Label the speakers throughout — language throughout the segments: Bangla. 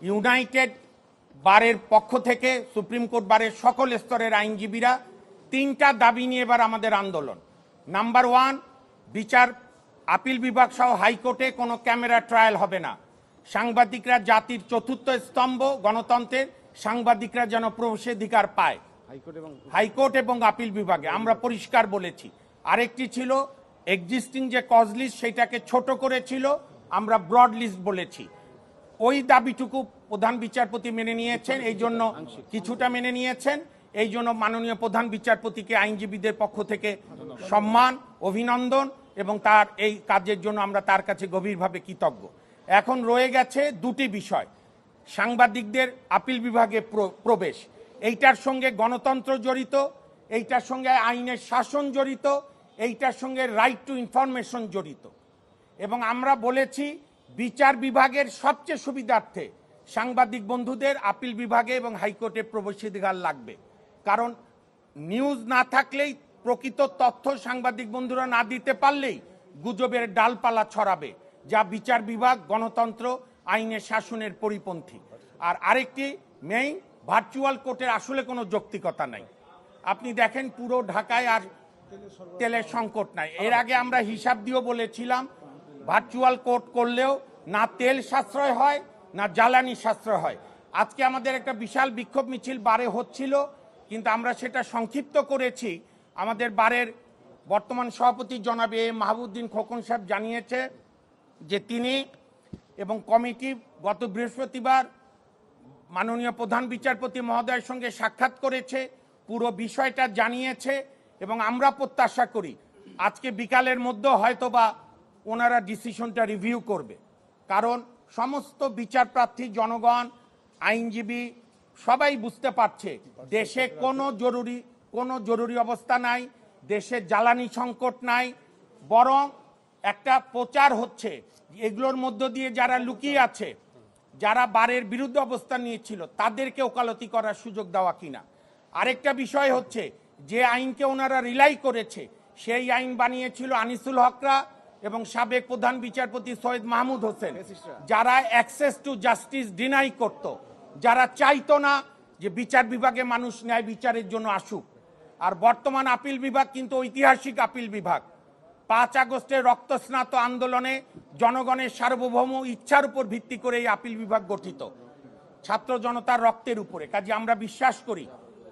Speaker 1: ইউনাইটেড বারের পক্ষ থেকে সুপ্রিম কোর্ট বারের সকল স্তরের আইনজীবীরা তিনটা দাবি নিয়ে এবার আমাদের আন্দোলন। নাম্বার 1, বিচার আপিল বিভাগ সহ হাইকোর্টে কোনো ক্যামেরা ট্রায়াল হবে না। সাংবাদিকরা জাতির চতুর্থ স্তম্ভ, গণতন্ত্রের সাংবাদিকরা যেন প্রবেশাধিকার পায় হাইকোর্ট এবং আপিল বিভাগে, আমরা পরিষ্কার বলেছি। আরেকটি ছিল এক্সিস্টিং যে কজ লিস্ট সেটাকে ছোট করেছিল, আমরা ব্রড লিস্ট বলেছি। ওই দাবিটুকু প্রধান বিচারপতি মেনে নিয়েছেন, এই জন্য কিছুটা মেনে নিয়েছেন। এই জন্য মাননীয় প্রধান বিচারপতিকে আইনজীবীদের পক্ষ থেকে সম্মান, অভিনন্দন এবং তার এই কাজের জন্য আমরা তার কাছে গভীরভাবে কৃতজ্ঞ। এখন রয়ে গেছে দুটি বিষয়, সাংবাদিকদের আপিল বিভাগে প্রবেশ, এইটার সঙ্গে গণতন্ত্র জড়িত, এইটার সঙ্গে আইনের শাসন জড়িত, এইটার সঙ্গে রাইট টু ইনফরমেশন জড়িত। এবং আমরা বলেছি বিচার বিভাগের সবচেয়ে সুবিধার্থে সাংবাদিক বন্ধুদের আপিল বিভাগে এবং হাইকোর্টে প্রবেশাধিকার লাগবে। কারণ নিউজ না থাকলেই, প্রকৃত তথ্য সাংবাদিক বন্ধুরা না দিতে পারলেই গুজবের ডালপালা ছড়াবে, যা বিচার বিভাগ, গণতন্ত্র, আইনের শাসনের পরিপন্থী। আর আরেকটি মেইন, ভার্চুয়াল কোর্টের আসলে কোনো যৌক্তিকতা নাই। আপনি দেখেন পুরো ঢাকায় আর তেলের সংকট নাই। এর আগে আমরা হিসাব দিয়েও বলেছিলাম ভার্চুয়াল কোর্ট করলেও না তেল সাশ্রয় হয় না জ্বালানি সাশ্রয় হয়। আজকে আমাদের একটা বিশাল বিক্ষোভ মিছিল বারে হচ্ছিল, কিন্তু আমরা সেটা সংক্ষিপ্ত করেছি। আমাদের বারের বর্তমান সভাপতি জনাব এ মাহবুবউদ্দিন খোকন সাহেব জানিয়েছে যে তিনি এবং কমিটি গত বৃহস্পতিবার মাননীয় প্রধান বিচারপতি মহোদয়ের সঙ্গে সাক্ষাৎ করেছে, পুরো বিষয়টা জানিয়েছে এবং আমরা প্রত্যাশা করি আজকে বিকালের মধ্যে হয়তোবা ওনারা ডিসিশনটা রিভিউ করবে। কারণ সমস্ত বিচারপ্রার্থী, জনগণ, আইনজীবী সবাই বুঝতে পারছে দেশে কোনো জরুরি অবস্থা নাই, দেশে জ্বালানি সংকট নাই, বরং একটা প্রচার হচ্ছে এগুলোর মধ্য দিয়ে যারা লুকিয়ে আছে, যারা বারের বিরুদ্ধে অবস্থান নিয়েছিল তাদেরকে ওকালতি করার সুযোগ দেওয়া কিনা। আরেকটা বিষয় হচ্ছে যে আইনকে ওনারা রিলাই করেছে সেই আইন বানিয়েছিল আনিসুল হকরা এবং সাবেক প্রধান বিচারপতি সৈয়দ মাহমুদ হোসেন, যারা অ্যাক্সেস টু জাস্টিস ডিনাই করত, যারা চাইতো না যে বিচার বিভাগে মানুষ ন্যায় বিচারের জন্য আসুক। আর বর্তমান আপিল বিভাগ কিন্তু ঐতিহাসিক আপিল বিভাগ। 5 আগস্টের রক্তস্নাত আন্দোলনে জনগণের সার্বভৌম ইচ্ছার উপর ভিত্তি করে এই আপিল বিভাগ গঠিত, ছাত্র জনতার রক্তের উপরে। কাজে আমরা বিশ্বাস করি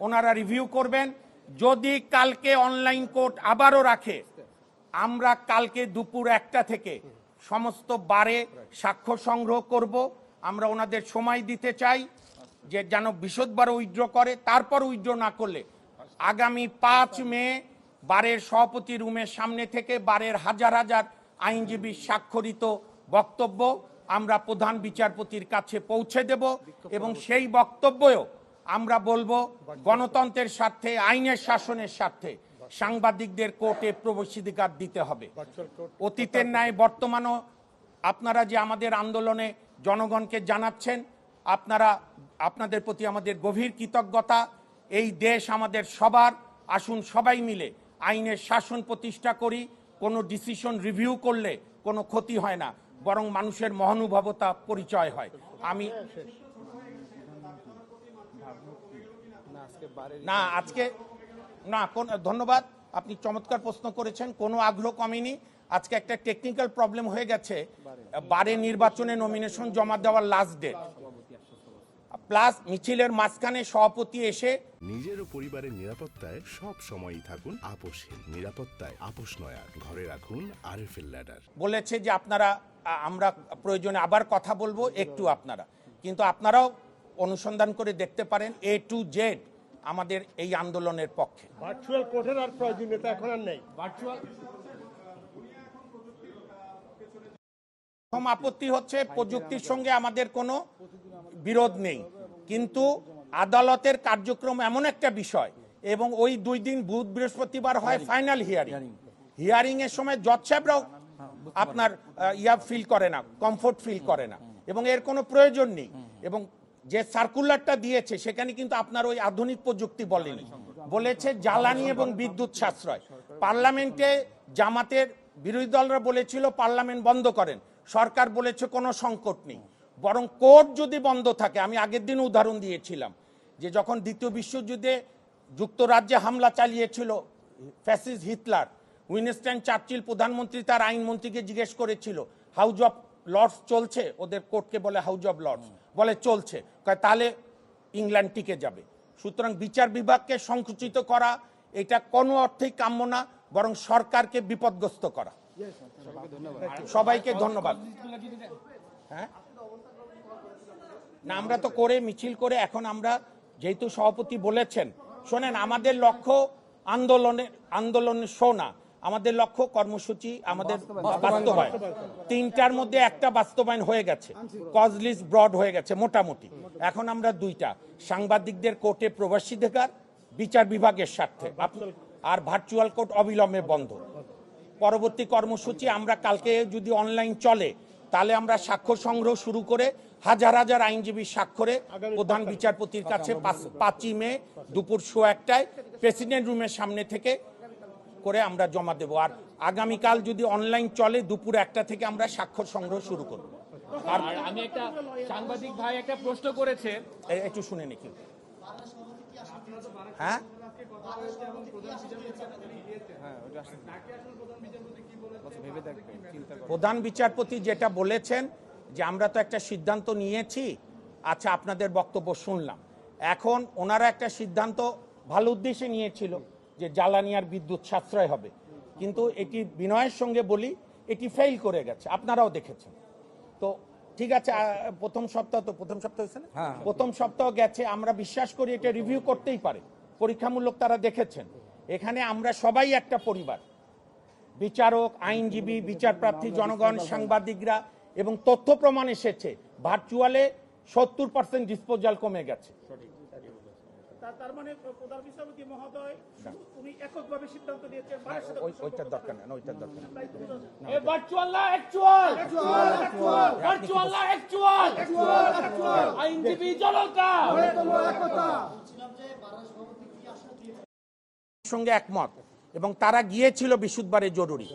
Speaker 1: ওনারা রিভিউ করবেন। যদি কালকে অনলাইন কোর্ট আবারও রাখে, আমরা কালকে দুপুর 1টা থেকে সমস্ত বারে সাক্ষ্য সংগ্রহ করব। আমরা ওনাদের সময় দিতে চাই যে যেন বিশদবার উইথড্র করে, তারপর উইথড্র না করলে আগামী 5 মে বারের সভাপতি রুমের সামনে থেকে বারের হাজার হাজার আইনজীবী স্বাক্ষরিত বক্তব্য আমরা প্রধান বিচারপতির কাছে পৌঁছে দেব এবং সেই বক্তব্যও আমরা বলবো গণতন্ত্রের স্বার্থে, আইনের শাসনের স্বার্থে সাংবাদিকদের কোর্টে প্রবেশাধিকার দিতে হবে। অতীতের ন্যায় বর্তমানও আপনারা যে আমাদের আন্দোলনে জনগণকে জানাচ্ছেন, আপনাদের প্রতি আমাদের গভীর কৃতজ্ঞতা। এই দেশ আমাদের সবার, আসুন সবাই মিলে আইনের শাসন প্রতিষ্ঠা করি। কোনো ডিসিশন রিভিউ করলে কোনো ক্ষতি হয় না, বরং মানুষের মহানুভবতা পরিচয় হয়। আমি ধন্যবাদ, আপনি চমৎকার প্রশ্ন করেছেন। কোনো আগ্রহ কমেনি। আজকে একটা টেকনিক্যাল প্রবলেম হয়ে গেছে, বারে নির্বাচনে নমিনেশন জমা দেওয়ার লাস্ট ডেট, প্লাস মিছিলের মাঝখানে সভাপতি এসে
Speaker 2: নিজের ও পরিবারের নিরাপত্তায় সব সময়ই থাকুন আপোষহীন। নিরাপত্তায় আপোষ নয়, আর ঘরে রাখুন আরএফএল ল্যাডার।
Speaker 1: বলেছে যে আমরা প্রয়োজনে আবার কথা বলবো, একটু কিন্তু আপনারাও অনুসন্ধান করে দেখতে পারেন A to Z আমাদের এই আন্দোলনের পক্ষে।
Speaker 3: ভার্চুয়াল কোর্টের আর প্রয়োজনীয়তা এখন আর নেই। ভার্চুয়াল
Speaker 1: আপত্তি হচ্ছে, প্রযুক্তির সঙ্গে আমাদের কোনো বিরোধ নেই, কিন্তু আদালতের কার্যক্রম এমন একটা বিষয় এবং ওই 2 দিন বুধ বৃহস্পতিবার হয় ফাইনাল হিয়ারিং এর সময় জজ সাহেবরাও আপনার ফিল করে না, কমফোর্ট ফিল করে না এবং এর কোনো প্রয়োজন নেই। এবং যে সার্কুলারটা দিয়েছে সেখানে কিন্তু আপনার ওই আধুনিক প্রযুক্তি বলেনি, বলেছে জ্বালানি এবং বিদ্যুৎ সাশ্রয়। পার্লামেন্টে জামাতের বিরোধী দলরা বলেছিল পার্লামেন্ট বন্ধ করেন, সরকার বলেছে কোনো সংকট নেই। বরং কোর্ট যদি বন্ধ থাকে, আমি আগের দিন উদাহরণ দিয়েছিলাম যে যখন দ্বিতীয় বিশ্বযুদ্ধে যুক্তরাজ্যে হামলা চালিয়েছিল ফ্যাসিস্ট হিটলার, উইনস্টন চার্চিল প্রধানমন্ত্রী তার আইনমন্ত্রীকে জিজ্ঞেস করেছিল হাউজ অফ লর্ডস চলছে, ওদের কোর্টকে বলে হাউজ অফ লর্ডস, বলে চলছে, কয় তাহলে ইংল্যান্ড টিকে যাবে। সুতরাং বিচার বিভাগকে সংকুচিত করা এটা কোনো অর্থেই কাম্য না, বরং সরকারকে বিপদগ্রস্ত করা। সবাইকে ধন্যবাদ। হ্যাঁ না, আমরা তো করে মিছিল করে, এখন আমরা যেহেতু সভাপতি বলেছেন, শোনেন, আমাদের লক্ষ্য আন্দোলনের শো না, আমাদের লক্ষ্য কর্মসূচি আমাদের বাস্তবায়ন। 3টার মধ্যে একটা বাস্তবায়ন হয়ে গেছে, কজ লিস্ট ব্রড হয়ে গেছে মোটামুটি। এখন আমরা 2টা, সাংবাদিকদের কোর্টে প্রবেশাধিকার বিচার বিভাগের স্বার্থে, আর ভার্চুয়াল কোর্ট অবিলম্বে বন্ধ। পরবর্তী কর্মসূচি আমরা কালকে যদি অনলাইন চলে তাহলে আমরা সাক্ষ্য সংগ্রহ শুরু করে হাজার হাজার আইনজীবীর স্বাক্ষরে প্রধান বিচারপতির কাছে 5ই মে দুপুর 1টায় প্রেসিডেন্ট রুমের সামনে থেকে করে আমরা জমা দেব। আর আগামীকাল যদি অনলাইন চলে দুপুর 1টা থেকে আমরা সাক্ষ্য সংগ্রহ শুরু করব।
Speaker 4: আর আমি একটা সাংবাদিক ভাই একটা প্রশ্ন করেছে,
Speaker 1: একটু শুনে নিকি। হ্যাঁ, প্রধান বিচারপতি যেটা বলেছেন যে আমরা তো একটা সিদ্ধান্ত নিয়েছি, আচ্ছা আপনাদের বক্তব্য শুনলাম, এখন ওনারা একটা সিদ্ধান্ত ভালো উদ্দেশ্যে নিয়েছিল যে জ্বালানি আর বিদ্যুৎ সাশ্রয় হবে, কিন্তু এটি বিনয়ের সঙ্গে বলি এটি ফেল করে গেছে, আপনারাও দেখেছেন। তো ঠিক আছে, প্রথম সপ্তাহ হয়েছে না, প্রথম সপ্তাহ গেছে, আমরা বিশ্বাস করি এটা রিভিউ করতেই পারে, পরীক্ষামূলক তারা দেখেছেন। এখানে আমরা সবাই একটা পরিবার, বিচারক, আইনজীবী, বিচারপ্রার্থী, জনগণ, সাংবাদিকরা, এবং তথ্য প্রমাণ এসেছে ভার্চুয়ালে 70% ডিসপোজাল কমে গেছে।
Speaker 5: তার মানে প্রধান বিচারপতি মহোদয় উনি এককভাবে সিদ্ধান্ত নিয়েছেন,
Speaker 1: ওইটার দরকার না, ওইটার দরকার না।
Speaker 4: ভার্চুয়াল না অ্যাকচুয়াল, ভার্চুয়াল না অ্যাকচুয়াল, আইনজীবী জনতা
Speaker 1: সঙ্গে একমত, এবং তারা গিয়েছিল বিশুদ্ধবারে জরুরি।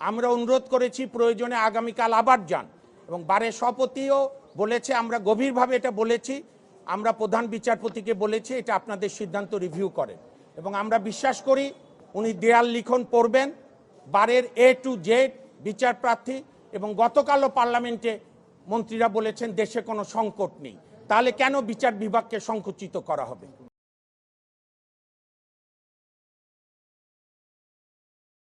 Speaker 1: আমরা অনুরোধ করেছি প্রয়োজনে আগামীকাল আবার যান, এবং বারের সভাপতিও বলেছে, আমরা গভীরভাবে এটা বলেছি, আমরা প্রধান বিচারপতিকে বলেছি এটা আপনাদের সিদ্ধান্ত রিভিউ করেন, এবং আমরা বিশ্বাস করি উনি দেয়াল লিখন পড়বেন বারের A to Z বিচার প্রার্থী। এবং গতকালও পার্লামেন্টে মন্ত্রীরা বলেছেন দেশে কোনো সংকট নেই, তাহলে কেন বিচার বিভাগকে সংকুচিত করা হবে?